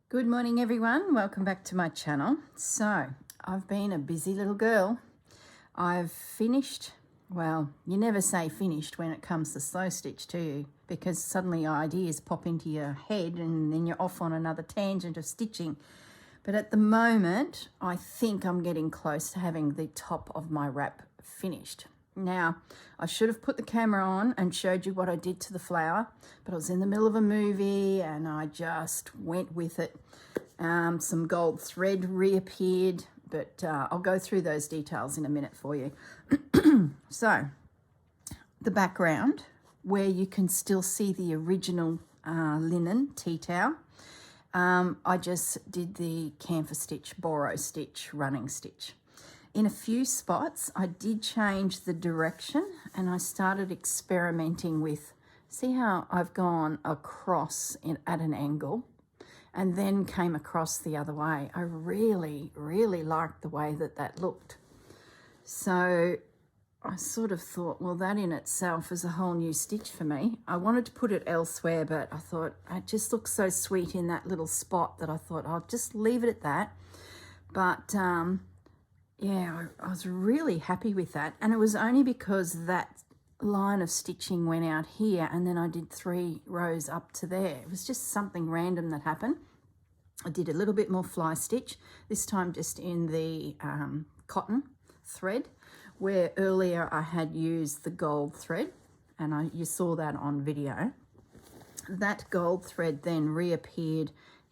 Good morning everyone, welcome back to my channel. So I've been a busy little girl. I've finished, well, you never say finished when it comes to slow stitch, do you? Because suddenly ideas pop into your head and then you're off on another tangent of stitching. But at the moment I think I'm getting close to having the top of my wrap finished. Now, I should have put the camera on and showed you what I did to the flower, but I was in the middle of a movie and I just went with it. Some gold thread reappeared, but I'll go through those details in a minute for you. So, the background, where you can still see the original linen tea towel. I just did the camphor stitch, borrow stitch, running stitch. In a few spots, I did change the direction and I started experimenting with, see how I've gone across at an angle and then came across the other way. I really, really liked the way that looked. So I sort of thought, well, that in itself is a whole new stitch for me. I wanted to put it elsewhere, but I thought it just looks so sweet in that little spot that I thought I'll just leave it at that. But yeah, I was really happy with that. And it was only because that line of stitching went out here and then I did 3 rows up to there. It was just something random that happened. I did a little bit more fly stitch, this time just in the cotton thread, where earlier I had used the gold thread and you saw that on video. That gold thread then reappeared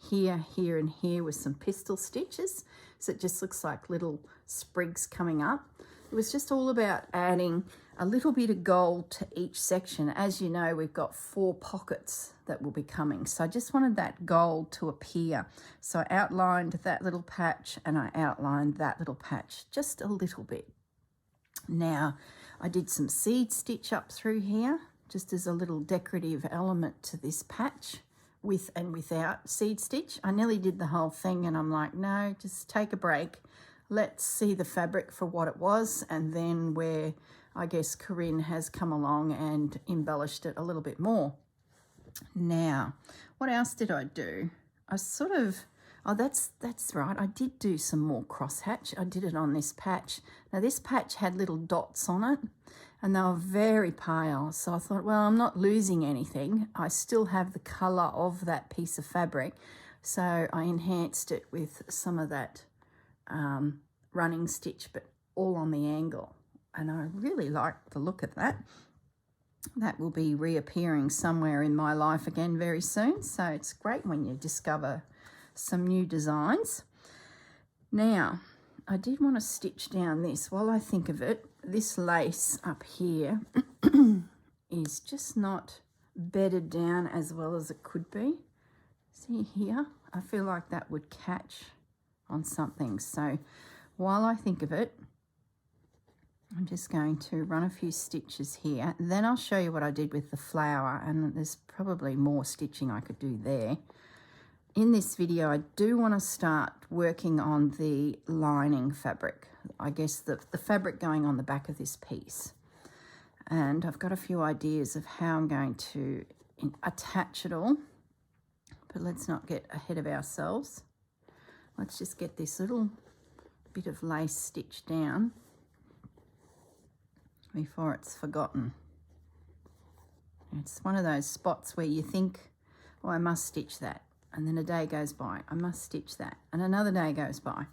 here, here and here with some pistol stitches. So it just looks like little sprigs coming up. It was just all about adding a little bit of gold to each section. As you know, we've got 4 pockets that will be coming. So I just wanted that gold to appear. So I outlined that little patch and I outlined that little patch just a little bit. Now, I did some seed stitch up through here, just as a little decorative element to this patch, with and without seed stitch. I nearly did the whole thing and I'm like, no, just take a break. Let's see the fabric for what it was, and then where I guess Corrine has come along and embellished it a little bit more. Now, what else did I do? I sort of, oh, that's right. I did do some more crosshatch. I did it on this patch. Now, this patch had little dots on it and they were very pale. So I thought, well, I'm not losing anything. I still have the colour of that piece of fabric. So I enhanced it with some of that running stitch, but all on the angle. And I really like the look of that. That will be reappearing somewhere in my life again very soon. So it's great when you discover some new designs. Now, I did want to stitch down this. While I think of it, this lace up here is just not bedded down as well as it could be. See here? I feel like that would catch on something. So while I think of it, I'm just going to run a few stitches here. Then I'll show you what I did with the flower, and there's probably more stitching I could do there. In this video, I do want to start working on the lining fabric. I guess the fabric going on the back of this piece. And I've got a few ideas of how I'm going to attach it all. But let's not get ahead of ourselves. Let's just get this little bit of lace stitched down before it's forgotten. It's one of those spots where you think, oh, I must stitch that. And then a day goes by, I must stitch that. And another day goes by.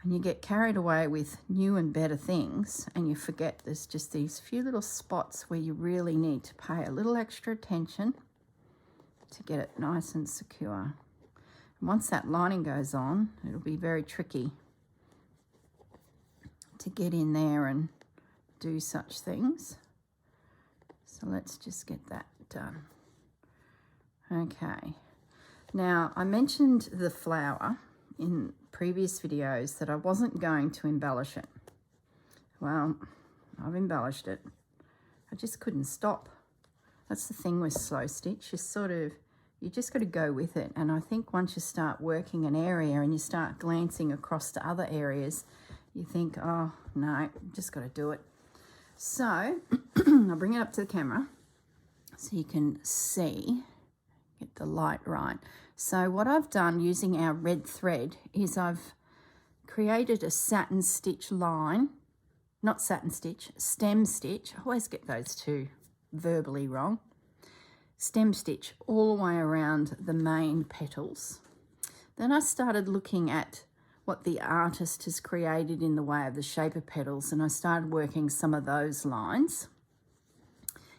And you get carried away with new and better things and you forget there's just these few little spots where you really need to pay a little extra attention to get it nice and secure. And once that lining goes on, it'll be very tricky to get in there and do such things. So let's just get that done. Okay. Now, I mentioned the flower in previous videos that I wasn't going to embellish it. Well, I've embellished it. I just couldn't stop. That's the thing with slow stitch. You just got to go with it. And I think once you start working an area and you start glancing across to other areas, you think, oh, no, just got to do it. So I'll bring it up to the camera so you can see. get the light right. So what I've done using our red thread is I've created a satin stitch line, not satin stitch, stem stitch. I always get those two verbally wrong. Stem stitch all the way around the main petals. Then I started looking at what the artist has created in the way of the shape of petals, and I started working some of those lines.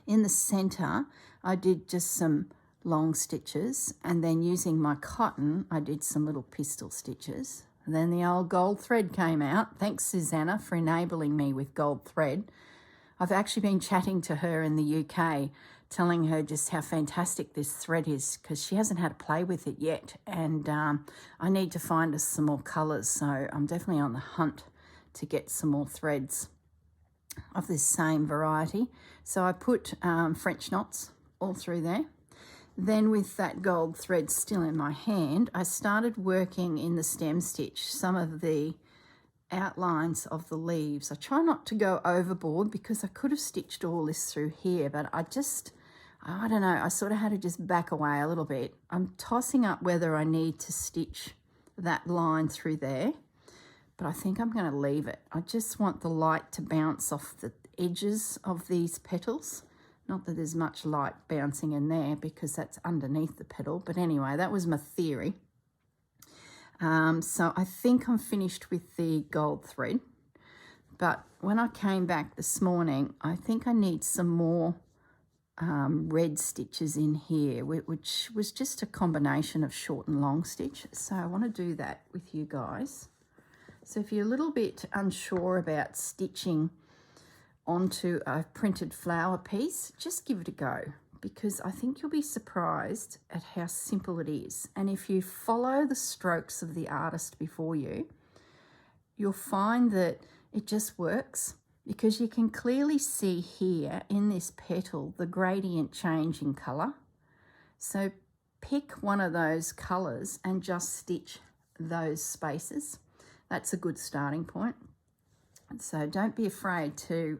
In the center, I did just some long stitches, and then using my cotton, I did some little pistol stitches. And then the old gold thread came out. Thanks, Susanna, for enabling me with gold thread. I've actually been chatting to her in the UK, telling her just how fantastic this thread is, because she hasn't had to play with it yet, and I need to find us some more colours, so I'm definitely on the hunt to get some more threads of this same variety. So I put French knots all through there. Then with that gold thread still in my hand, I started working in the stem stitch some of the outlines of the leaves. I try not to go overboard because I could have stitched all this through here, but I don't know, I sort of had to just back away a little bit. I'm tossing up whether I need to stitch that line through there, but I think I'm going to leave it. I just want the light to bounce off the edges of these petals. Not that there's much light bouncing in there because that's underneath the petal, but anyway, that was my theory. So I think I'm finished with the gold thread, but when I came back this morning, I think I need some more red stitches in here, which was just a combination of short and long stitch. So I want to do that with you guys. So if you're a little bit unsure about stitching onto a printed flower piece, just give it a go, because I think you'll be surprised at how simple it is. And if you follow the strokes of the artist before you, you'll find that it just works, because you can clearly see here in this petal the gradient change in colour. So pick one of those colours and just stitch those spaces. That's a good starting point. So don't be afraid to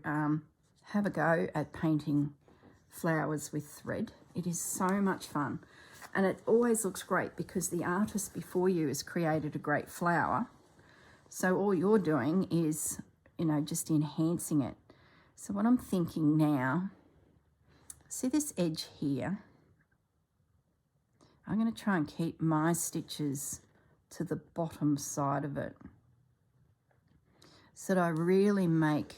have a go at painting flowers with thread. It is so much fun, and it always looks great because the artist before you has created a great flower, so all you're doing is, you know, just enhancing it. So what I'm thinking now, see this edge here, I'm going to try and keep my stitches to the bottom side of it so that I really make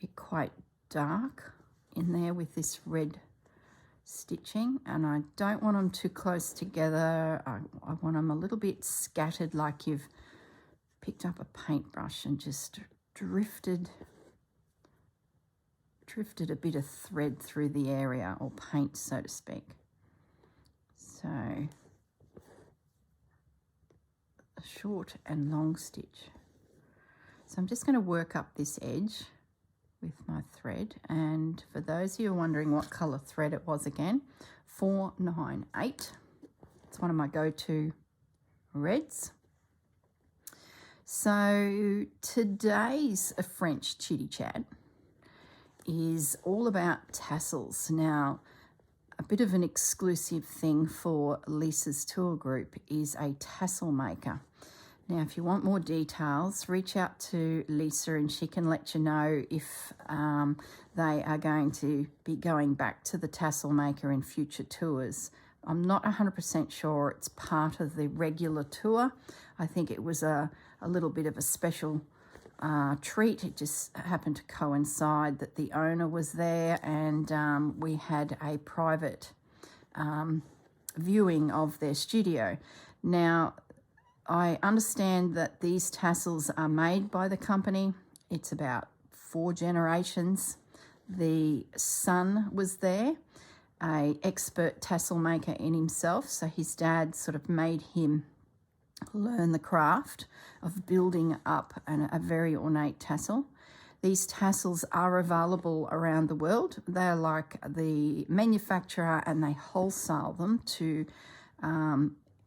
it quite dark in there with this red stitching, and I don't want them too close together. I want them a little bit scattered, like you've picked up a paintbrush and just drifted a bit of thread through the area, or paint, so to speak. So a short and long stitch. So I'm just going to work up this edge with my thread, and for those of you wondering what colour thread it was again, 498. It's one of my go-to reds. So today's French chitty chat is all about tassels. Now, a bit of an exclusive thing for Lisa's tour group is a tassel maker. Now, if you want more details, reach out to Lisa and she can let you know if they are going to be going back to the tassel maker in future tours. I'm not 100% sure it's part of the regular tour. I think it was a little bit of a special treat. It just happened to coincide that the owner was there, and we had a private viewing of their studio. Now, I understand that these tassels are made by the company. It's about 4 generations. The son was there, an expert tassel maker in himself, so his dad sort of made him learn the craft of building up a very ornate tassel. These tassels are available around the world. They're like the manufacturer, and they wholesale them to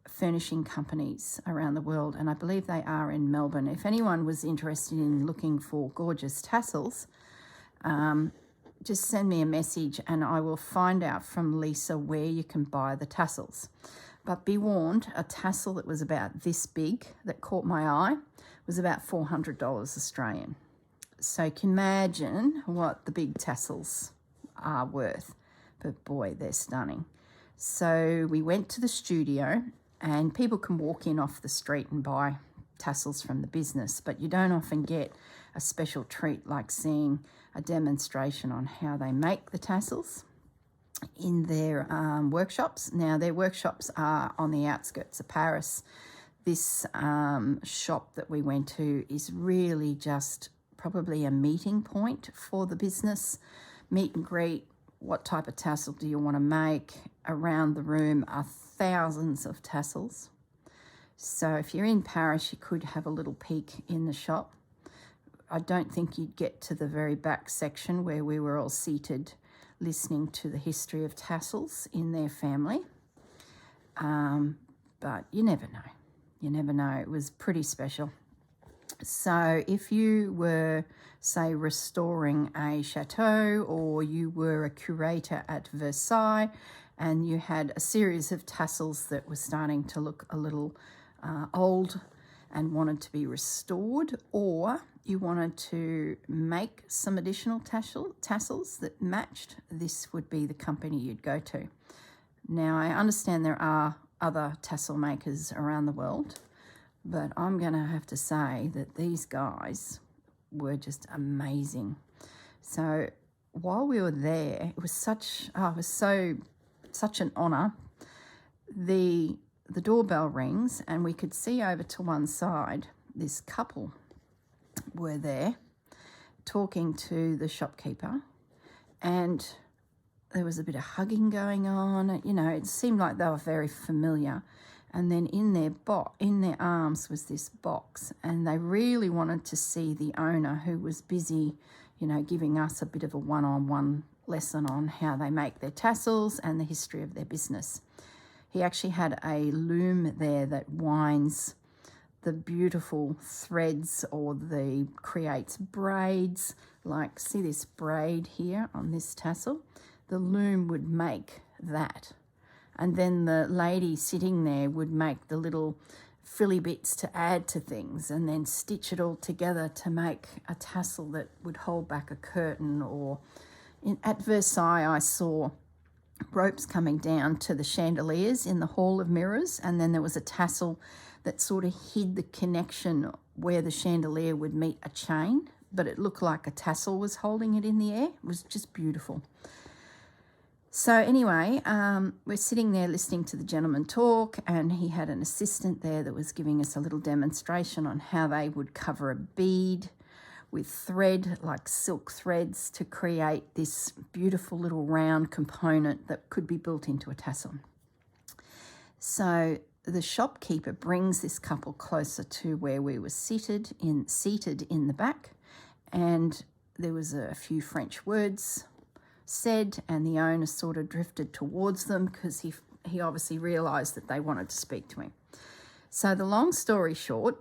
furnishing companies around the world, and I believe they are in Melbourne. If anyone was interested in looking for gorgeous tassels, just send me a message and I will find out from Lisa where you can buy the tassels. But be warned, a tassel that was about this big that caught my eye was about $400 Australian. So you can imagine what the big tassels are worth. But boy, they're stunning. So we went to the studio, and people can walk in off the street and buy tassels from the business, but you don't often get a special treat like seeing a demonstration on how they make the tassels in their workshops. Now, their workshops are on the outskirts of Paris. This shop that we went to is really just probably a meeting point for the business. Meet and greet, what type of tassel do you want to make? Around the room are thousands of tassels. So if you're in Paris, you could have a little peek in the shop. I don't think you'd get to the very back section where we were all seated listening to the history of tassels in their family. But you never know. You never know. It was pretty special. So if you were, say, restoring a chateau, or you were a curator at Versailles and you had a series of tassels that were starting to look a little old and wanted to be restored, or you wanted to make some additional tassels that matched, this would be the company you'd go to. Now, I understand there are other tassel makers around the world, but I'm going to have to say that these guys were just amazing. So while we were there, it was such an honour. The doorbell rings and we could see over to one side, this couple were there talking to the shopkeeper, and there was a bit of hugging going on. You know, it seemed like they were very familiar. And then in their arms was this box, and they really wanted to see the owner, who was busy, you know, giving us a bit of a one-on-one lesson on how they make their tassels and the history of their business. He actually had a loom there that winds the beautiful threads, or creates braids. Like, see this braid here on this tassel? The loom would make that. And then the lady sitting there would make the little frilly bits to add to things, and then stitch it all together to make a tassel that would hold back a curtain. Or at Versailles, I saw ropes coming down to the chandeliers in the Hall of Mirrors, and then there was a tassel that sort of hid the connection where the chandelier would meet a chain, but it looked like a tassel was holding it in the air. It was just beautiful. So anyway, we're sitting there listening to the gentleman talk, and he had an assistant there that was giving us a little demonstration on how they would cover a bead with thread, like silk threads, to create this beautiful little round component that could be built into a tassel. So the shopkeeper brings this couple closer to where we were seated in the back, and there was a few French words said, and the owner sort of drifted towards them because he obviously realised that they wanted to speak to him. So the long story short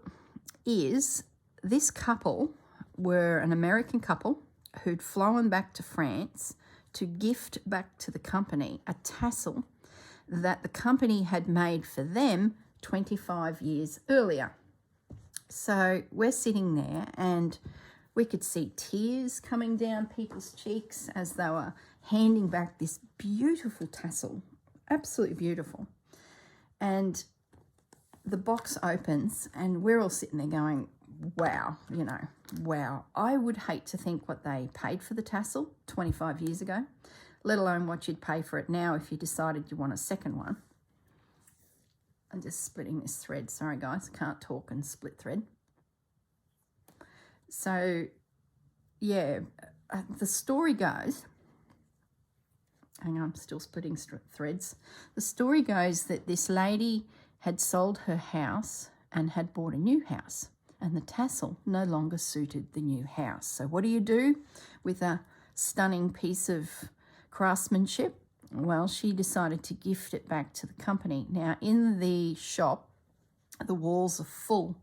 is, this couple were an American couple who'd flown back to France to gift back to the company a tassel that the company had made for them 25 years earlier. So we're sitting there and we could see tears coming down people's cheeks as they were handing back this beautiful tassel, absolutely beautiful. And the box opens and we're all sitting there going, wow, you know, wow. I would hate to think what they paid for the tassel 25 years ago, let alone what you'd pay for it now if you decided you want a second one. I'm just splitting this thread. Sorry, guys, can't talk and split thread. So, yeah, the story goes, hang on, I'm still splitting threads. The story goes that this lady had sold her house and had bought a new house, and the tassel no longer suited the new house. So what do you do with a stunning piece of craftsmanship? Well, she decided to gift it back to the company. Now, in the shop, the walls are full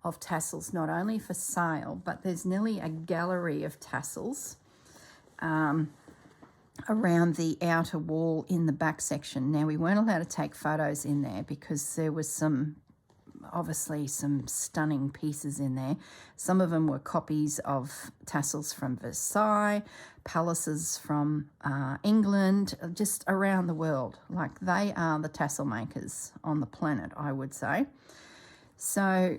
of tassels, not only for sale, but there's nearly a gallery of tassels around the outer wall in the back section. Now, we weren't allowed to take photos in there because there was obviously some stunning pieces in there. Some of them were copies of tassels from Versailles, palaces from England, just around the world. Like, they are the tassel makers on the planet, I would say. So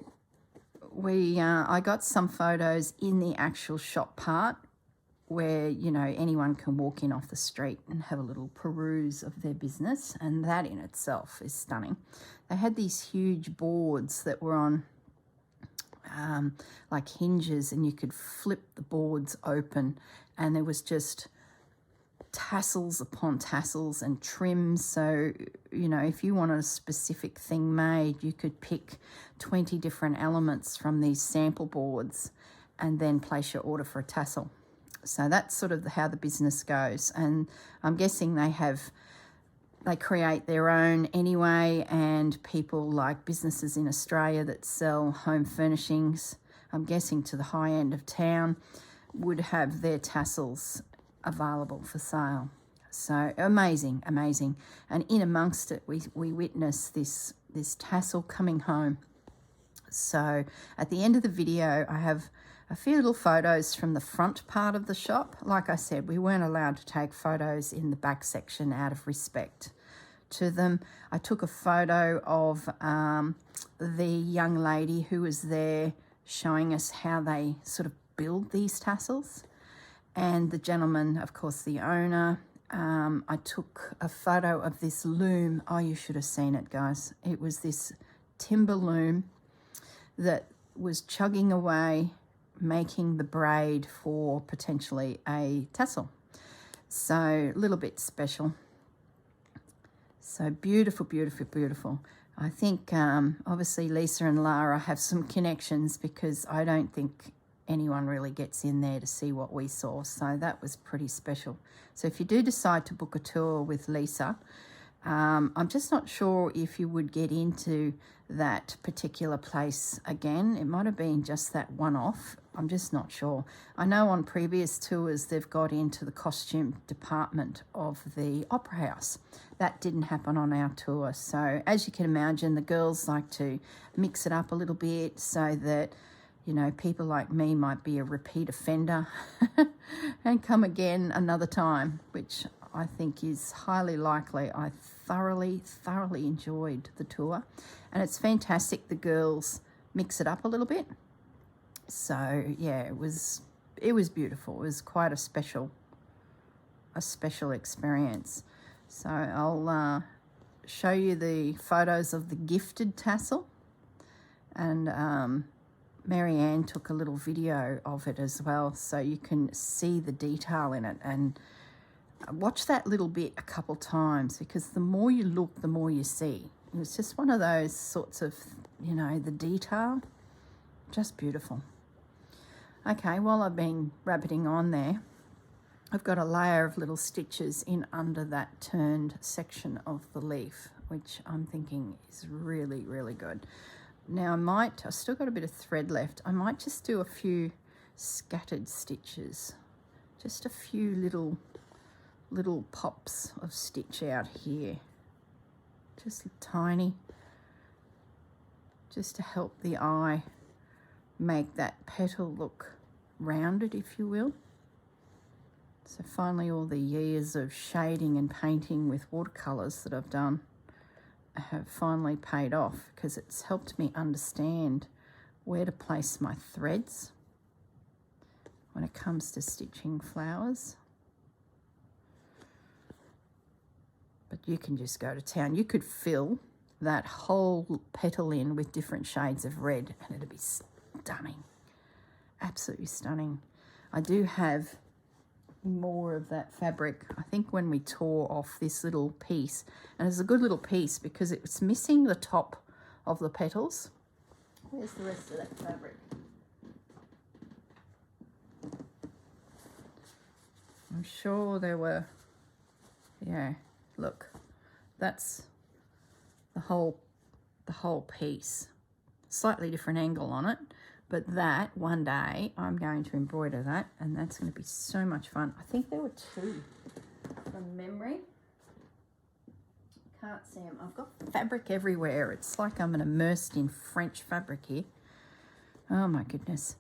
I got some photos in the actual shop part where, you know, anyone can walk in off the street and have a little peruse of their business, and that in itself is stunning. They had these huge boards that were on like hinges, and you could flip the boards open, and there was just tassels upon tassels and trims. So, you know, if you wanted a specific thing made, you could pick 20 different elements from these sample boards and then place your order for a tassel. So that's sort of how the business goes. And I'm guessing they create their own anyway, and people like businesses in Australia that sell home furnishings, I'm guessing to the high end of town, would have their tassels available for sale. So amazing, amazing. And in amongst it, we witnessed this tassel coming home. So at the end of the video, I have a few little photos from the front part of the shop. Like I said, we weren't allowed to take photos in the back section out of respect to them. I took a photo of the young lady who was there showing us how they sort of build these tassels, and the gentleman, of course, the owner. I took a photo of this loom. Oh, you should have seen it, guys. It was this timber loom that was chugging away, making the braid for potentially a tassel. So a little bit special. So beautiful, beautiful, beautiful. I think obviously Lisa and Lara have some connections, because I don't think anyone really gets in there to see what we saw. So that was pretty special. So if you do decide to book a tour with Lisa, I'm just not sure if you would get into that particular place again. It might have been just that one-off. I'm just not sure. I know on previous tours they've got into the costume department of the Opera House. That didn't happen on our tour. So as you can imagine, the girls like to mix it up a little bit so that, you know, people like me might be a repeat offender and come again another time, which I think is highly likely. I thoroughly enjoyed the tour, and it's fantastic. The girls mix it up a little bit. So yeah, it was beautiful. It was quite a special experience. So I'll show you the photos of the gifted tassel, and Marianne took a little video of it as well, so you can see the detail in it. And watch that little bit a couple times, because the more you look, the more you see. It was just one of those sorts of, you know, the detail, just beautiful. Okay, while I've been rabbiting on there, I've got a layer of little stitches in under that turned section of the leaf, which I'm thinking is really, really good. Now I've still got a bit of thread left. I might just do a few scattered stitches, just a few little pops of stitch out here, just tiny, just to help the eye make that petal look rounded, if you will. So finally, all the years of shading and painting with watercolors that I've done have finally paid off, because it's helped me understand where to place my threads when it comes to stitching flowers. But you can just go to town. You could fill that whole petal in with different shades of red, and it'd be stunning, absolutely stunning. I do have more of that fabric. I think when we tore off this little piece, and it's a good little piece because it's missing the top of the petals. Where's the rest of that fabric? I'm sure there were, yeah, look, that's the whole piece. Slightly different angle on it, but that one day I'm going to embroider that, and that's going to be so much fun. I think there were two. can't see them. I've got fabric everywhere. It's like I'm immersed in French fabric here. Oh my goodness.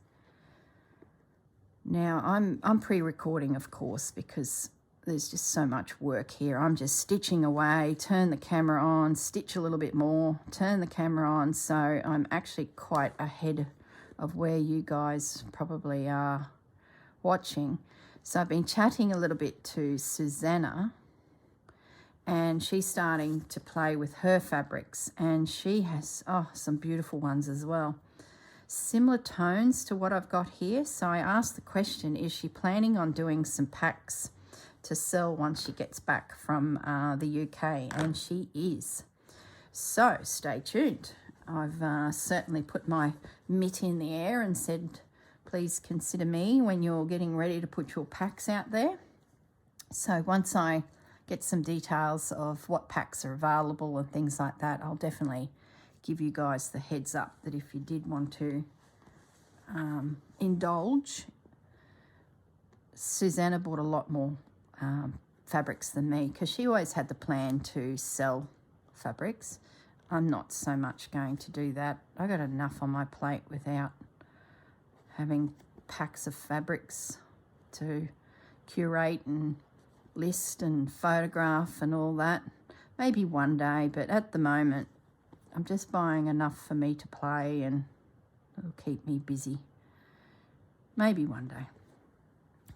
Now I'm pre-recording, of course, because there's just so much work here. I'm just stitching away, turn the camera on, stitch a little bit more, turn the camera on. So I'm actually quite ahead of where you guys probably are watching. So I've been chatting a little bit to Susanna, and she's starting to play with her fabrics, and she has some beautiful ones as well. Similar tones to what I've got here. So I asked the question, is she planning on doing some packs to sell once she gets back from the UK? And she is. So stay tuned. I've certainly put my mitt in the air and said, please consider me when you're getting ready to put your packs out there. So once I get some details of what packs are available and things like that, I'll definitely give you guys the heads up that if you did want to indulge. Susanna bought a lot more fabrics than me because she always had the plan to sell fabrics. I'm not so much going to do that. I got enough on my plate without having packs of fabrics to curate and list and photograph and all that. Maybe one day, but at the moment I'm just buying enough for me to play, and it'll keep me busy. Maybe one day.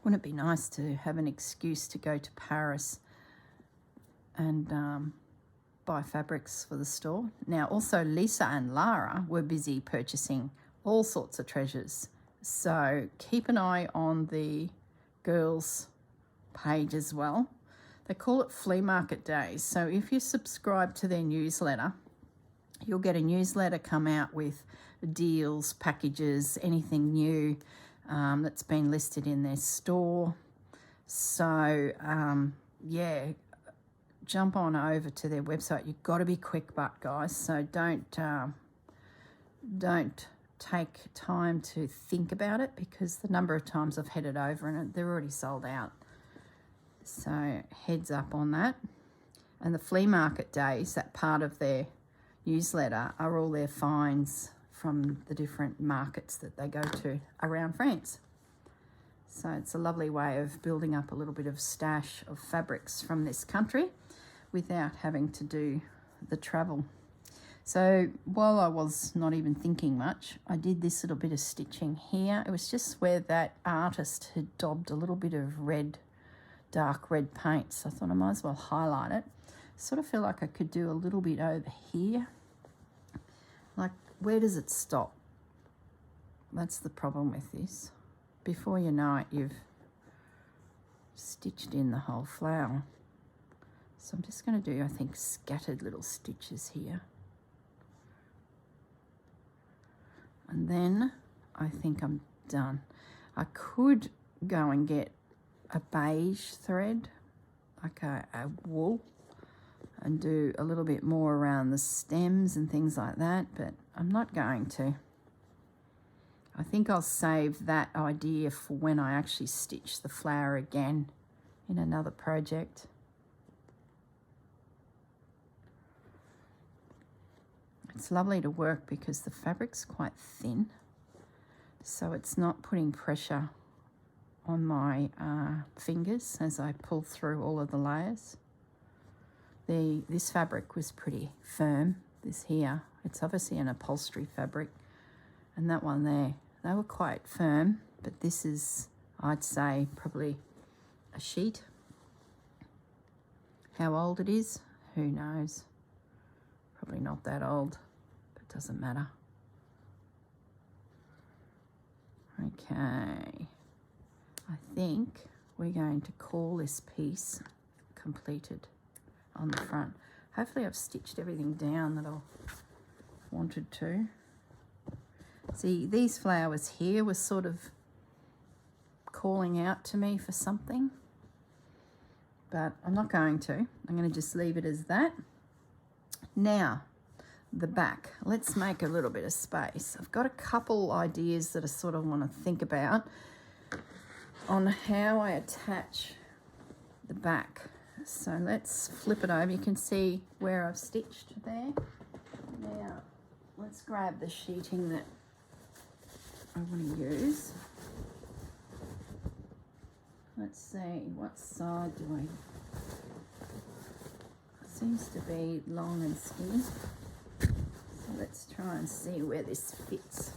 Wouldn't it be nice to have an excuse to go to Paris and buy fabrics for the store? Now, also Lisa and Lara were busy purchasing all sorts of treasures. So keep an eye on the girls' page as well. They call it Flea Market Days. So if you subscribe to their newsletter, you'll get a newsletter come out with deals, packages, anything new that's been listed in their store. So, yeah, jump on over to their website. You've got to be quick, but guys, so don't take time to think about it, because the number of times I've headed over and they're already sold out. So heads up on that. And the Flea Market Days, that part of their newsletter, are all their finds from the different markets that they go to around France. So it's a lovely way of building up a little bit of stash of fabrics from this country without having to do the travel. So while I was not even thinking much, I did this little bit of stitching here. It was just where that artist had daubed a little bit of red, dark red paint. So I thought I might as well highlight it. Sort of feel like I could do a little bit over here. Like, where does it stop? That's the problem with this. Before you know it, you've stitched in the whole flower. So I'm just going to do, I think, scattered little stitches here. And then I think I'm done. I could go and get a beige thread, like a wool, and do a little bit more around the stems and things like that, but I'm not going to. I think I'll save that idea for when I actually stitch the flower again in another project. It's lovely to work because the fabric's quite thin, so it's not putting pressure on my fingers as I pull through all of the layers. This fabric was pretty firm, this here. It's obviously an upholstery fabric, and that one there, they were quite firm, but this is, I'd say, probably a sheet. How old it is, who knows? Probably not that old, but doesn't matter. Okay, I think we're going to call this piece completed on the front. Hopefully I've stitched everything down that I wanted to. See, these flowers here were sort of calling out to me for something, but I'm not going to. I'm going to just leave it as that. Now, the back. Let's make a little bit of space. I've got a couple ideas that I sort of want to think about on how I attach the back. So let's flip it over. You can see where I've stitched there. Now let's grab the sheeting that I want to use. Let's see, what side do I... Seems to be long and skinny. So let's try and see where this fits.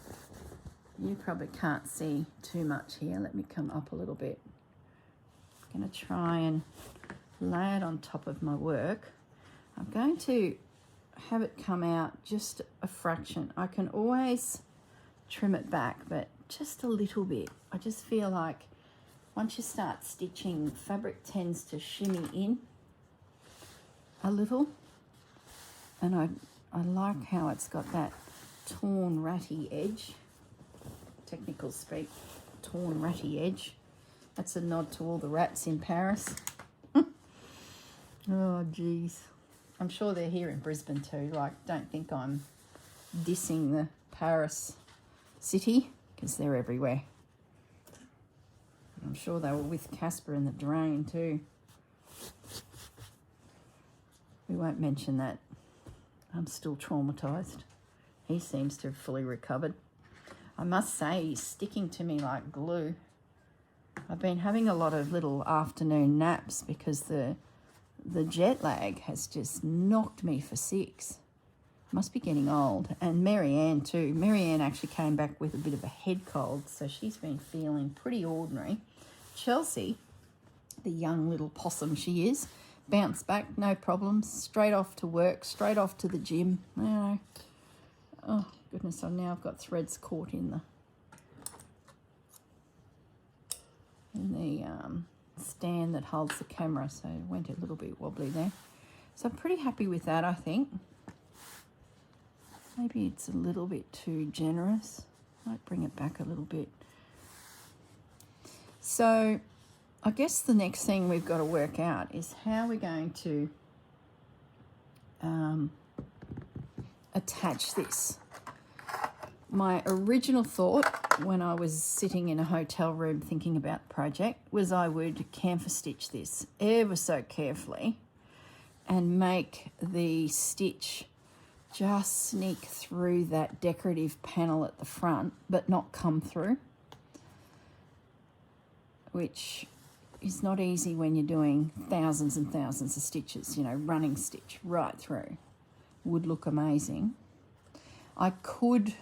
You probably can't see too much here. Let me come up a little bit. I'm going to try and lay it on top of my work. I'm going to have it come out just a fraction. I can always trim it back, but just a little bit. I just feel like once you start stitching, fabric tends to shimmy in a little, and I like how it's got that torn ratty edge. Technical speak, torn ratty edge. That's a nod to all the rats in Paris. Oh geez, I'm sure they're here in Brisbane too. Like, don't think I'm dissing the Paris city, because they're everywhere. I'm sure they were with Casper in the drain too. We won't mention that. I'm still traumatised. He seems to have fully recovered. I must say, he's sticking to me like glue. I've been having a lot of little afternoon naps because the jet lag has just knocked me for six. Must be getting old. And Marianne too. Marianne actually came back with a bit of a head cold, so she's been feeling pretty ordinary. Chelsea, the young little possum she is, bounced back, no problems, straight off to work, straight off to the gym. You know. Oh goodness, I've got threads caught in the stand that holds the camera, so it went a little bit wobbly there. So I'm pretty happy with that, I think. Maybe it's a little bit too generous. Might bring it back a little bit. So I guess the next thing we've got to work out is how we're going to attach this. My original thought when I was sitting in a hotel room thinking about the project was I would camphor stitch this ever so carefully and make the stitch just sneak through that decorative panel at the front but not come through, which is not easy when you're doing thousands and thousands of stitches, you know, running stitch right through. Would look amazing. I could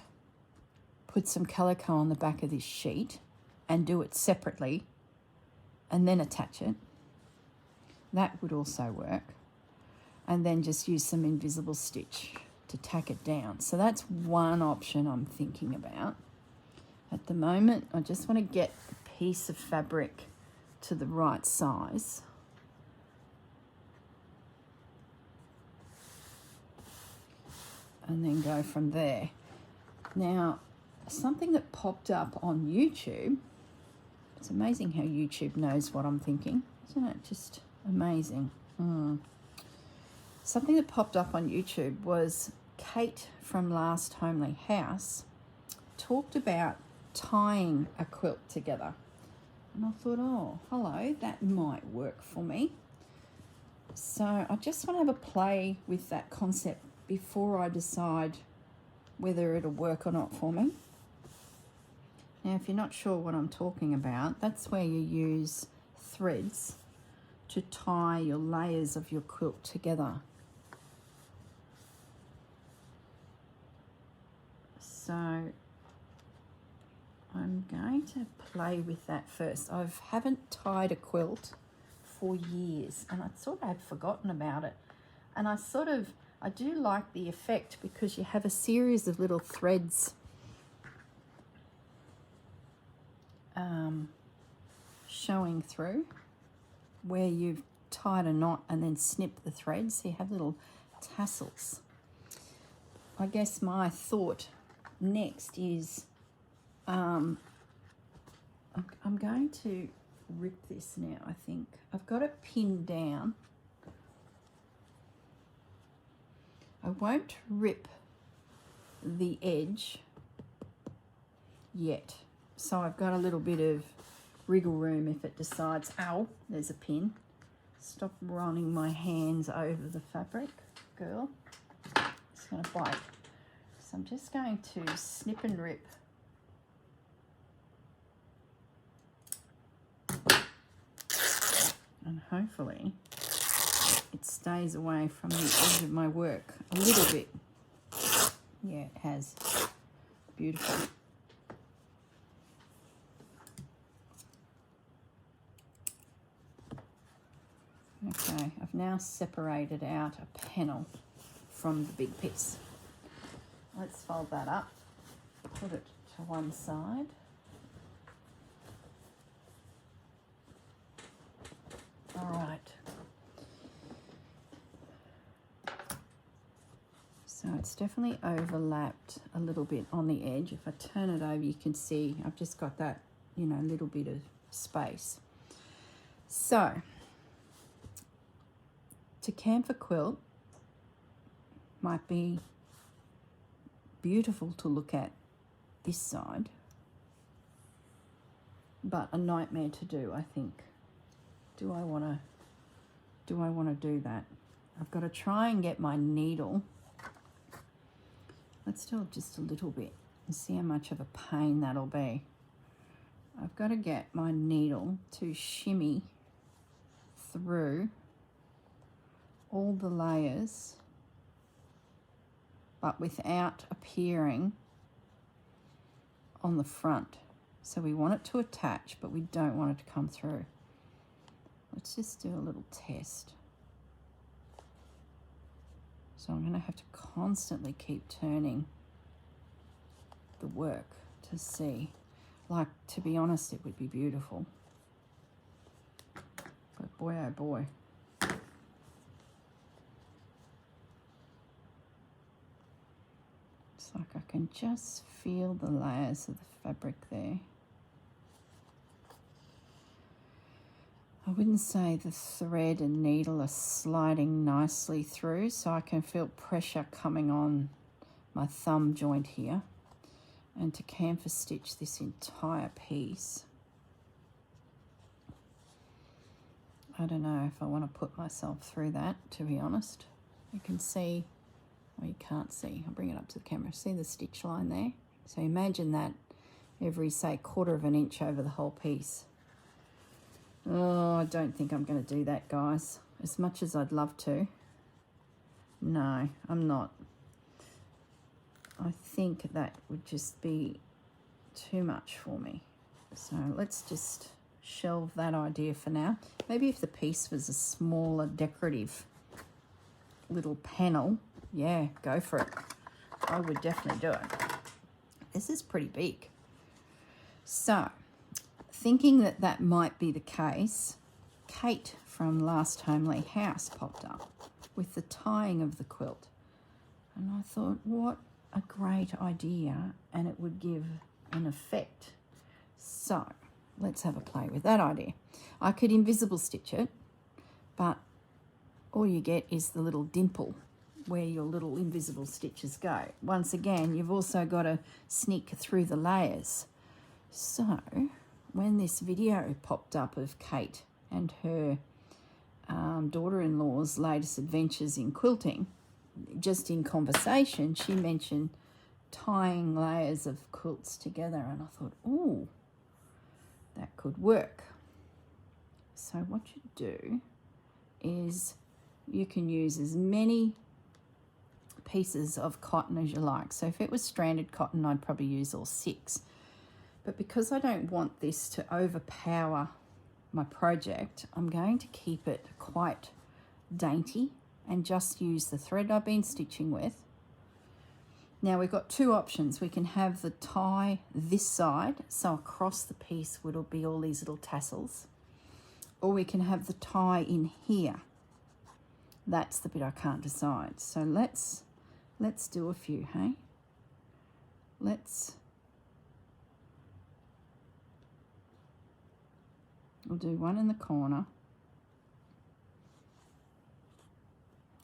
put some calico on the back of this sheet and do it separately and then attach it. That would also work. And then just use some invisible stitch to tack it down. So that's one option I'm thinking about. At the moment, I just want to get a piece of fabric to the right size. And then go from there. Now, something that popped up on YouTube, it's amazing how YouTube knows what I'm thinking, isn't it? Just amazing. Something that popped up on YouTube was Kate from Last Homely House talked about tying a quilt together. And I thought, oh, hello, that might work for me. So I just want to have a play with that concept before I decide whether it'll work or not for me. Now, if you're not sure what I'm talking about, that's where you use threads to tie your layers of your quilt together. So I'm going to play with that first. I haven't tied a quilt for years and I sort of had forgotten about it. And I do like the effect because you have a series of little threads showing through where you've tied a knot and then snip the threads. So you have little tassels. I guess my thought next is I'm going to rip this now, I think. I've got it pinned down. I won't rip the edge yet. So I've got a little bit of wriggle room if it decides, ow, there's a pin. Stop running my hands over the fabric, girl. It's going to bite. So I'm just going to snip and rip. And hopefully it stays away from the edge of my work a little bit. Yeah, it has. Beautiful. Okay, I've now separated out a panel from the big piece. Let's fold that up, put it to one side. All right. So it's definitely overlapped a little bit on the edge. If I turn it over, you can see I've just got that, you know, little bit of space. So, to camphor quilt might be beautiful to look at this side, but a nightmare to do, I think. Do I want to do that? I've got to try and get my needle. Let's do it just a little bit and see how much of a pain that'll be. I've got to get my needle to shimmy through all the layers, but without appearing on the front. So we want it to attach, but we don't want it to come through. Let's just do a little test. So I'm going to have to constantly keep turning the work to see. Like, to be honest, it would be beautiful. But boy, oh boy. It's like I can just feel the layers of the fabric there. I wouldn't say the thread and needle are sliding nicely through, so I can feel pressure coming on my thumb joint here. And to camphor stitch this entire piece, I don't know if I want to put myself through that, to be honest. You can see, well, you can't see, I'll bring it up to the camera. See the stitch line there? So imagine that every, say, 1/4 of an inch over the whole piece. Oh, I don't think I'm going to do that, guys. As much as I'd love to. No, I'm not. I think that would just be too much for me. So let's just shelve that idea for now. Maybe if the piece was a smaller decorative little panel, yeah, go for it. I would definitely do it. This is pretty big. So, thinking that that might be the case, Kate from Last Homely House popped up with the tying of the quilt. And I thought, what a great idea, and it would give an effect. So, let's have a play with that idea. I could invisible stitch it, but all you get is the little dimple where your little invisible stitches go. Once again, you've also got to sneak through the layers. So, when this video popped up of Kate and her daughter-in-law's latest adventures in quilting, just in conversation, she mentioned tying layers of quilts together, and I thought, oh, that could work. So what you do is you can use as many pieces of cotton as you like. So if it was stranded cotton, I'd probably use all 6. But because I don't want this to overpower my project, I'm going to keep it quite dainty and just use the thread I've been stitching with. Now we've got 2 options. We can have the tie this side, so across the piece will be all these little tassels, or we can have the tie in here. That's the bit I can't decide. So let's do a few, hey? We'll do one in the corner.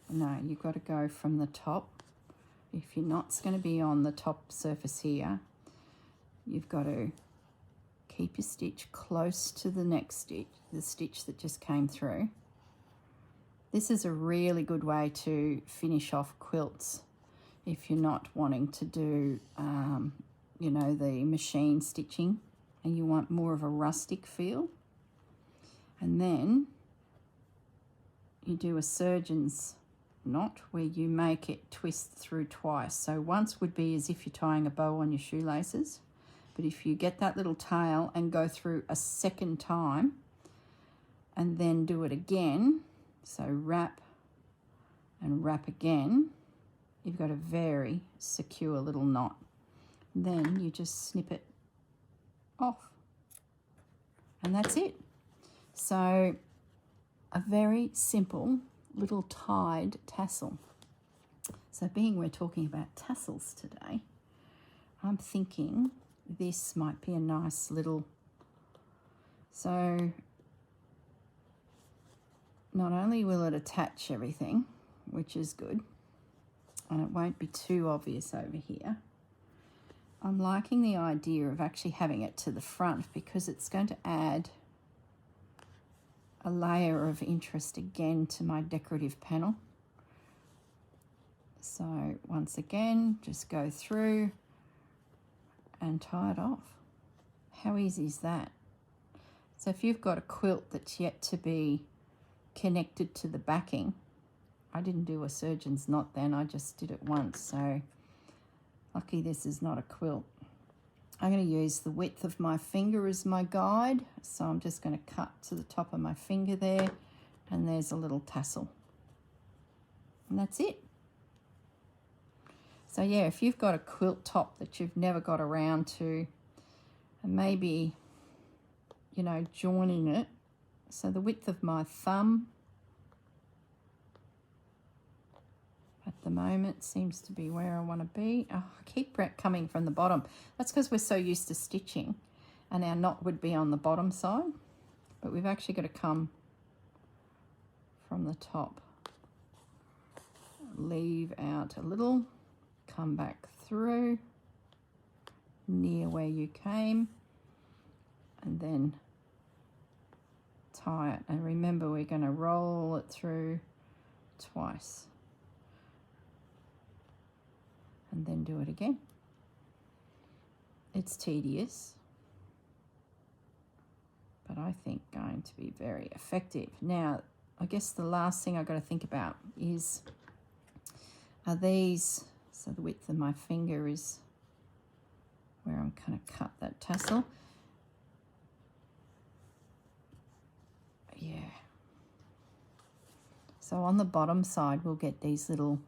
No, you've got to go from the top. If your knot's going to be on the top surface here, you've got to keep your stitch close to the next stitch, the stitch that just came through. This is a really good way to finish off quilts if you're not wanting to do, you know, the machine stitching and you want more of a rustic feel. And then you do a surgeon's knot where you make it twist through twice. So once would be as if you're tying a bow on your shoelaces, but if you get that little tail and go through a second time and then do it again, so wrap and wrap again, you've got a very secure little knot. Then you just snip it off and that's it. So a very simple little tied tassel. So being we're talking about tassels today, I'm thinking this might be a nice little, so not only will it attach everything, which is good, and it won't be too obvious over here, I'm liking the idea of actually having it to the front because it's going to add a layer of interest again to my decorative panel. So once again, just go through and tie it off. How easy is that? So if you've got a quilt that's yet to be connected to the backing, I didn't do a surgeon's knot then, I just did it once, so lucky this is not a quilt. I'm going to use the width of my finger as my guide, so I'm just going to cut to the top of my finger there, and there's a little tassel. And that's it. So yeah, if you've got a quilt top that you've never got around to, and maybe, you know, joining it, so the width of my thumb at the moment seems to be where I want to be. Oh, I keep coming from the bottom. That's because we're so used to stitching and our knot would be on the bottom side, but we've actually got to come from the top. Leave out a little, come back through near where you came, and then tie it. And remember, we're going to roll it through twice. And then do it again. It's tedious, but I think going to be very effective. Now, I guess the last thing I've got to think about is, are these, so the width of my finger is where I'm going to cut that tassel. Yeah. So on the bottom side, we'll get these little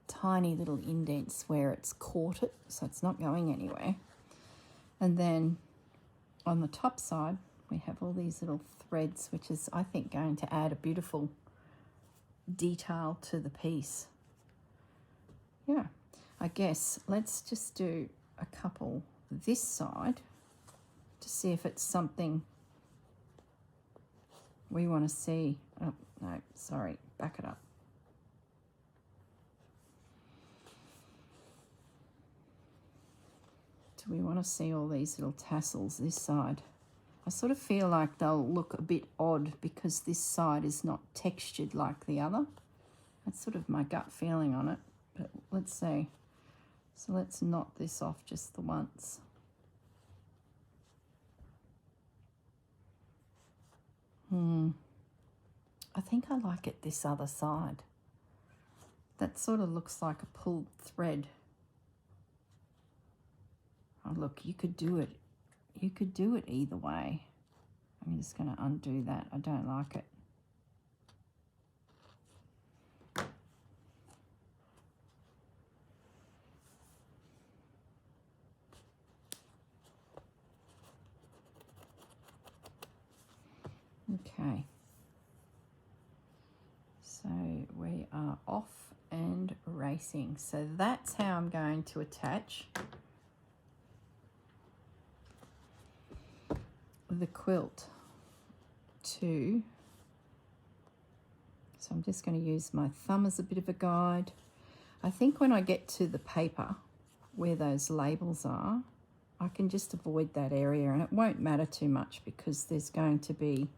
tiny little indents where it's caught it, so it's not going anywhere. And then on the top side, we have all these little threads, which is, I think, going to add a beautiful detail to the piece. Yeah, I guess let's just do a couple this side to see if it's something we want to see. Oh, no, sorry, back it up. Do we want to see all these little tassels this side? I sort of feel like they'll look a bit odd because this side is not textured like the other. That's sort of my gut feeling on it, but let's see. So let's knot this off just the once. I think I like it this other side. That sort of looks like a pulled thread. Oh, look, you could do it. You could do it either way. I'm just going to undo that. I don't like it. Okay. So we are off and racing. So that's how I'm going to attach the quilt to, so I'm just going to use my thumb as a bit of a guide. I think when I get to the paper where those labels are, I can just avoid that area and it won't matter too much because there's going to be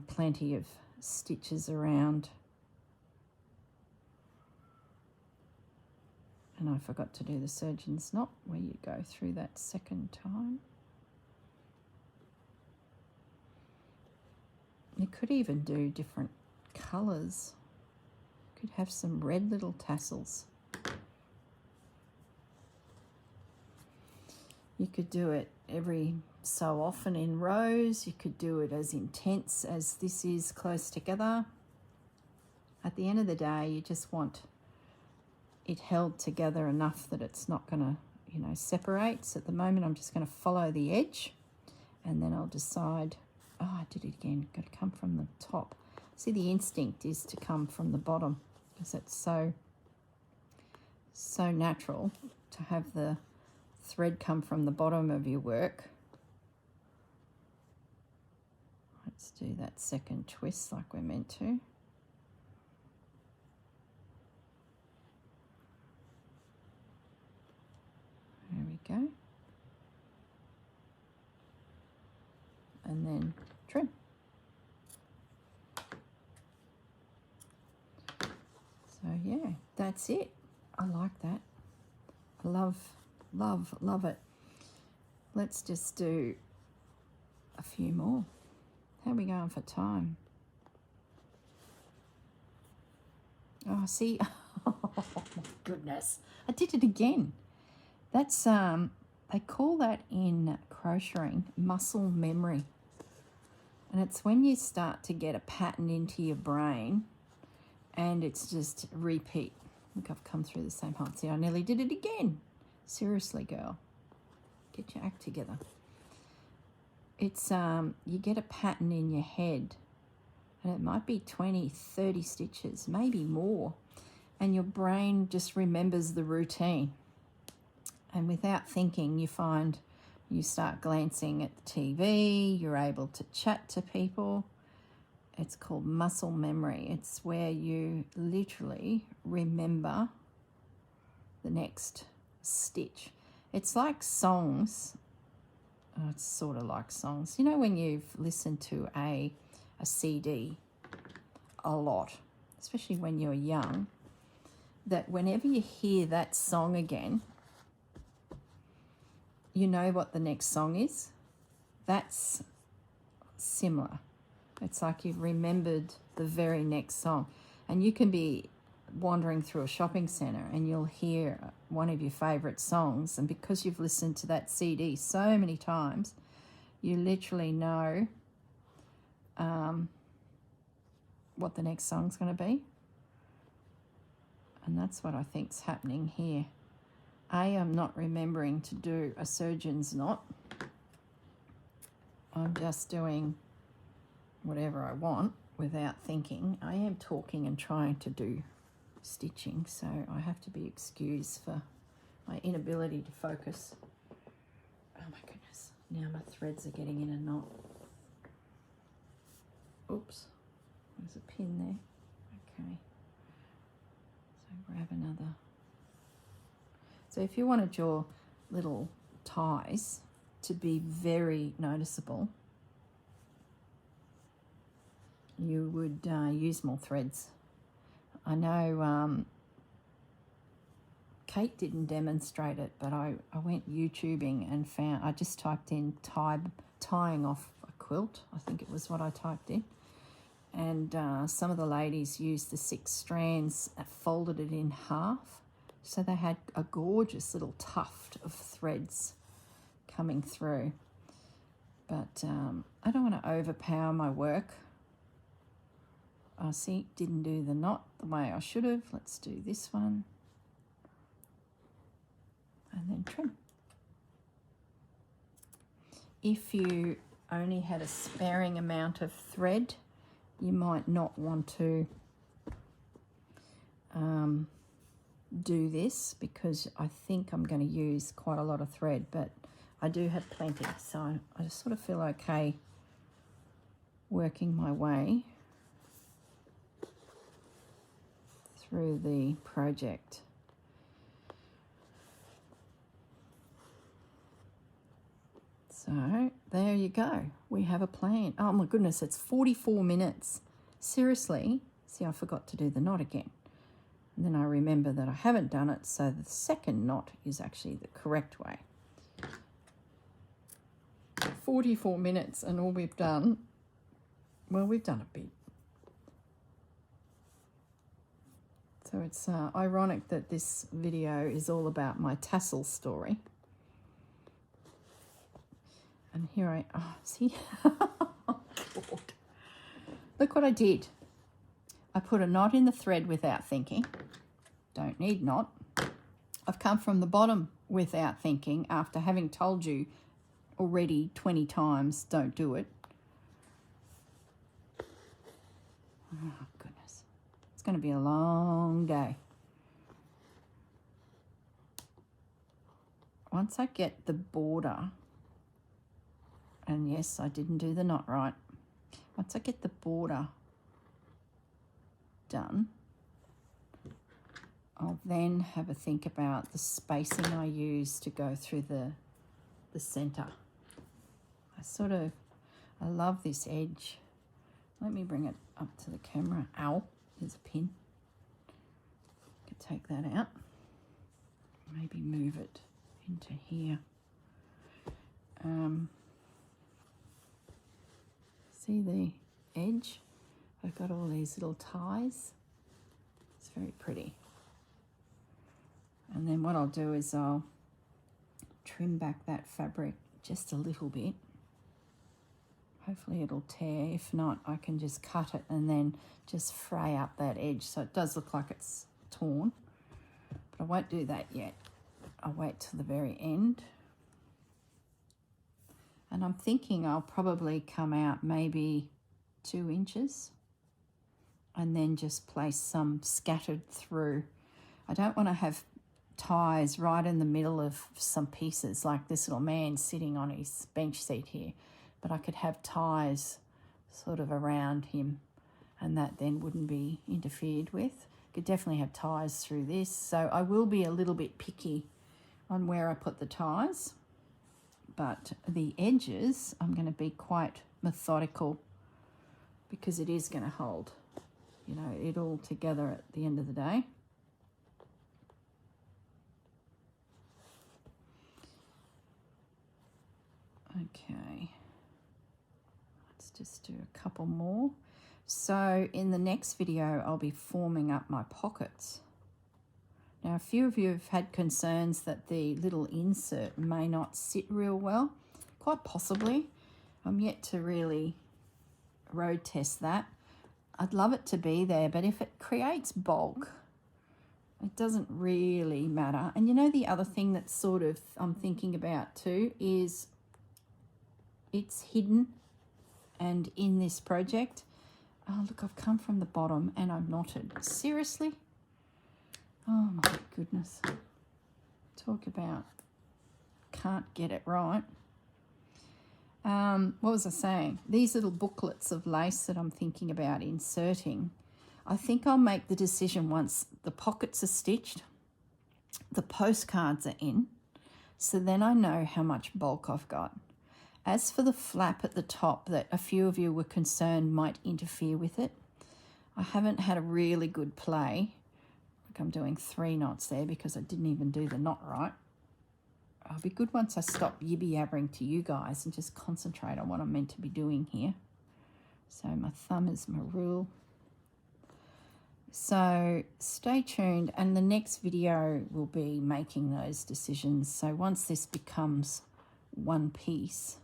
plenty of stitches around. And I forgot to do the surgeon's knot where you go through that second time. You could even do different colours. Could have some red little tassels. You could do it every so often in rows. You could do it as intense as this is close together. At the end of the day, you just want it held together enough that it's not going to, you know, separate. So at the moment, I'm just going to follow the edge, and then I'll decide, oh, I did it again. Got to come from the top. See, the instinct is to come from the bottom because it's so natural to have the thread come from the bottom of your work. Let's do that second twist like we're meant to. There we go. And then trim. So yeah, that's it. I like that. I love it. Let's just do a few more. How are we going for time? Oh, see, oh my goodness, I did it again. That's they call that in crocheting muscle memory, and it's when you start to get a pattern into your brain, and it's just repeat. Look, I've come through the same hole. See, I nearly did it again. Seriously, girl, get your act together. It's you get a pattern in your head, and it might be 20, 30 stitches, maybe more, and your brain just remembers the routine. And without thinking, you find you start glancing at the TV, you're able to chat to people. It's called muscle memory. It's where you literally remember the next stitch. It's like songs. Oh, it's sort of like songs. You know when you've listened to a CD a lot, especially when you're young, that whenever you hear that song again, you know what the next song is? That's similar. It's like you've remembered the very next song. And you can be wandering through a shopping centre and you'll hear one of your favourite songs, and because you've listened to that CD so many times, you literally know what the next song's going to be. And that's what I think's happening here. I'm not remembering to do a surgeon's knot. I'm just doing whatever I want without thinking. I am talking and trying to do stitching, so I have to be excused for my inability to focus. Oh my goodness, now my threads are getting in a knot. Oops, there's a pin there. Okay, so grab another. So if you wanted your little ties to be very noticeable, you would use more threads. I know Kate didn't demonstrate it, but I went YouTubing and found, I just typed in tying off a quilt. I think it was what I typed in. And some of the ladies used the 6 strands, folded it in half. So they had a gorgeous little tuft of threads coming through. But I don't want to overpower my work. I see, didn't do the knot the way I should have. Let's do this one. And then trim. If you only had a sparing amount of thread, you might not want to do this, because I think I'm going to use quite a lot of thread, but I do have plenty, so I just sort of feel okay working my way through the project. So there you go. We have a plan. Oh my goodness, it's 44 minutes Seriously, see, I forgot to do the knot again. And then I remember that I haven't done it, so the second knot is actually the correct way. 44 minutes and all we've done, well, we've done a bit. So it's ironic that this video is all about my tassel story. And here see? Oh, God. Look what I did. I put a knot in the thread without thinking. Don't need knot. I've come from the bottom without thinking after having told you already 20 times, don't do it. Oh, goodness. It's going to be a long day. Once I get the border, and yes, I didn't do the knot right. Once I get the border done, I'll then have a think about the spacing I use to go through the center. I love this edge. Let me bring it up to the camera. Ow, there's a pin. Could take that out. Maybe move it into here. See the edge? I've got all these little ties. It's very pretty. And then what I'll do is I'll trim back that fabric just a little bit. Hopefully it'll tear. If not, I can just cut it and then just fray up that edge so it does look like it's torn. But I won't do that yet. I'll wait till the very end. And I'm thinking I'll probably come out maybe 2 inches and then just place some scattered through. I don't want to have ties right in the middle of some pieces like this little man sitting on his bench seat here, but I could have ties sort of around him and that then wouldn't be interfered with. Could definitely have ties through this, so I will be a little bit picky on where I put the ties, but the edges I'm going to be quite methodical because it is going to hold, you know, it all together at the end of the day. Okay, let's just do a couple more. So in the next video, I'll be forming up my pockets. Now, a few of you have had concerns that the little insert may not sit real well. Quite possibly. I'm yet to really road test that. I'd love it to be there, but if it creates bulk, it doesn't really matter. And you know, the other thing that sort of I'm thinking about too is it's hidden and in this project. Oh, look, I've come from the bottom and I've knotted. Seriously? Oh my goodness. Talk about can't get it right. What was I saying? These little booklets of lace that I'm thinking about inserting, I think I'll make the decision once the pockets are stitched, the postcards are in, so then I know how much bulk I've got. As for the flap at the top that a few of you were concerned might interfere with it, I haven't had a really good play. Like I'm doing 3 knots there because I didn't even do the knot right. I'll be good once I stop yibby-yabbering to you guys and just concentrate on what I'm meant to be doing here. So my thumb is my rule. So stay tuned, and the next video will be making those decisions. So once this becomes one piece,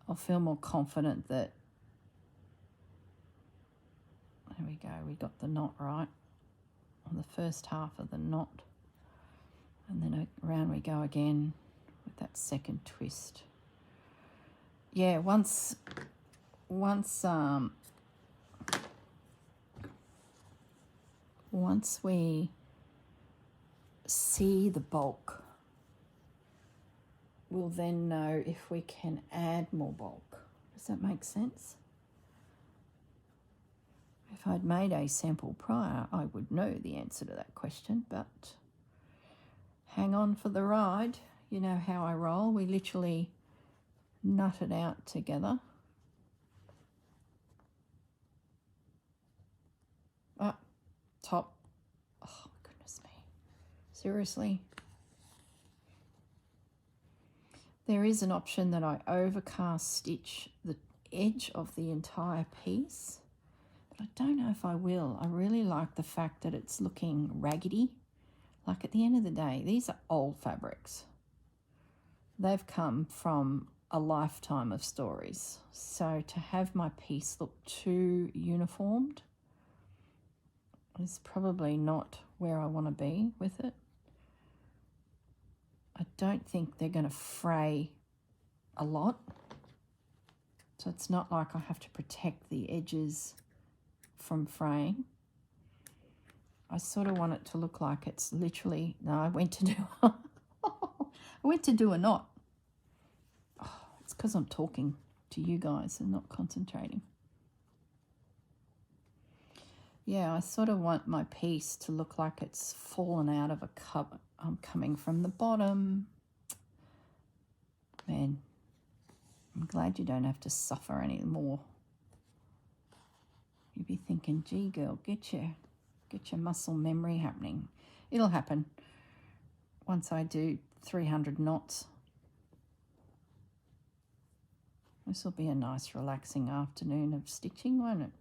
I'll feel more confident that, there we go, we got the knot right on the first half of the knot. And then around we go again with that second twist. Yeah, once we see the bulk, we'll then know if we can add more bulk. Does that make sense? If I'd made a sample prior, I would know the answer to that question, but hang on for the ride. You know how I roll. We literally nut it out together. Seriously. There is an option that I overcast stitch the edge of the entire piece, but I don't know if I will. I really like the fact that it's looking raggedy. Like, at the end of the day, these are old fabrics. They've come from a lifetime of stories. So to have my piece look too uniformed is probably not where I want to be with it. I don't think they're going to fray a lot. So it's not like I have to protect the edges from fraying. I sort of want it to look like it's literally, no, I went to do a knot. Oh, it's because I'm talking to you guys and not concentrating. Yeah, I sort of want my piece to look like it's fallen out of a cup. I'm coming from the bottom. Man, I'm glad you don't have to suffer anymore. You'd be thinking, gee, girl, get your muscle memory happening. It'll happen once I do 300 knots. This will be a nice relaxing afternoon of stitching, won't it?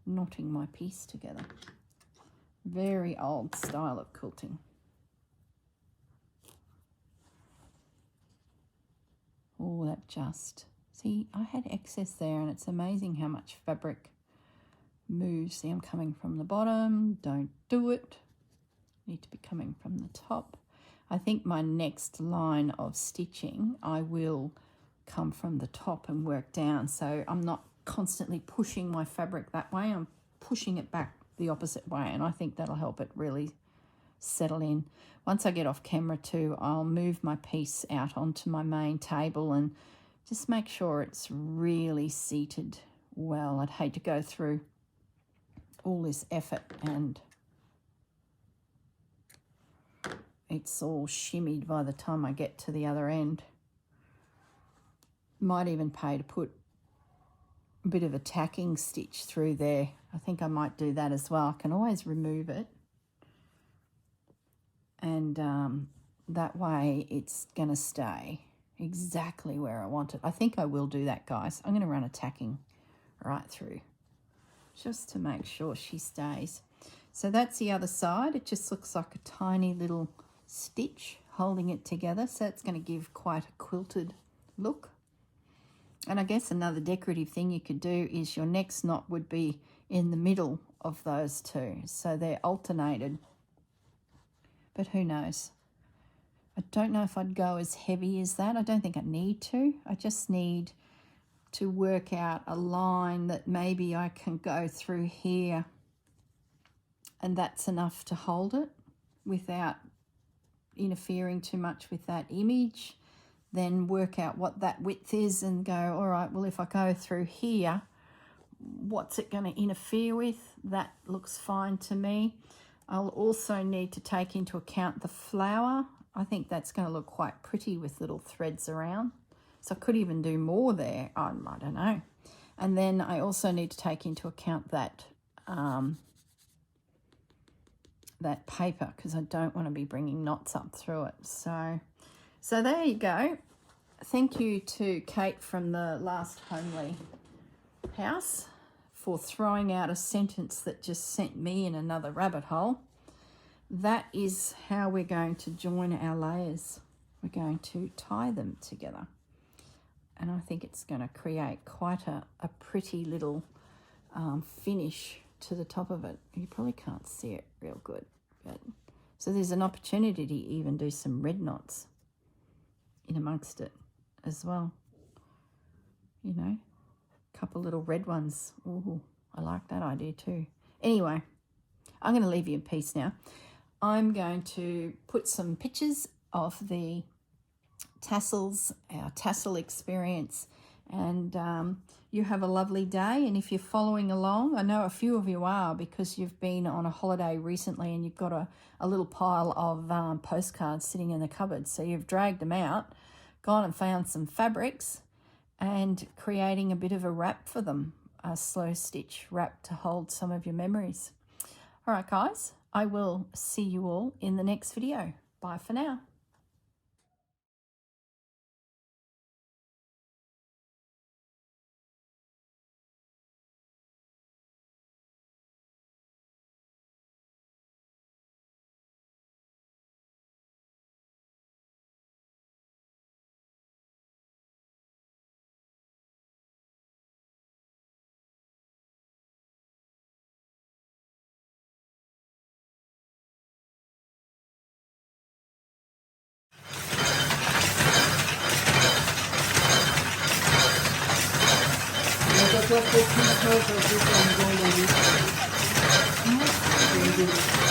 Knotting my piece together. Very old style of quilting. Oh, that just... See, I had excess there, and it's amazing how much fabric moves. See, I'm coming from the bottom. Don't do it. Need to be coming from the top. I think my next line of stitching, I will come from the top and work down. So I'm not constantly pushing my fabric that way. I'm pushing it back the opposite way, and I think that'll help it really settle in. Once I get off camera too, I'll move my piece out onto my main table and just make sure it's really seated well. I'd hate to go through all this effort and it's all shimmied by the time I get to the other end. Might even pay to put a bit of a tacking stitch through there. I think I might do that as well. I can always remove it, and that way it's going to stay exactly where I want it. I think I will do that, guys. I'm going to run a tacking right through just to make sure she stays. So that's the other side. It just looks like a tiny little stitch holding it together, so it's going to give quite a quilted look. And I guess another decorative thing you could do is your next knot would be in the middle of those two, so they're alternated. But who knows? I don't know if I'd go as heavy as that. I don't think I need to. I just need to work out a line that maybe I can go through here, and that's enough to hold it without interfering too much with that image. Then work out what that width is and go, all right, well, if I go through here, what's it going to interfere with? That looks fine to me. I'll also need to take into account the flower. I think that's going to look quite pretty with little threads around. So I could even do more there. I don't know. And then I also need to take into account that that paper, because I don't want to be bringing knots up through it. So there you go. Thank you to Kate from the last homely house for throwing out a sentence that just sent me in another rabbit hole. That is how we're going to join our layers. We're going to tie them together. And I think it's going to create quite a pretty little finish to the top of it. You probably can't see it real good. So there's an opportunity to even do some red knots in amongst it as well. You know, a couple little red ones. Ooh, I like that idea too. Anyway, I'm going to leave you in peace now. I'm going to put some pictures of the tassels, our tassel experience, and you have a lovely day. And if you're following along, I know a few of you are, because you've been on a holiday recently and you've got a little pile of postcards sitting in the cupboard. So you've dragged them out, gone and found some fabrics and creating a bit of a wrap for them, a slow stitch wrap to hold some of your memories. All right, guys, I will see you all in the next video. Bye for now. That's a postcard.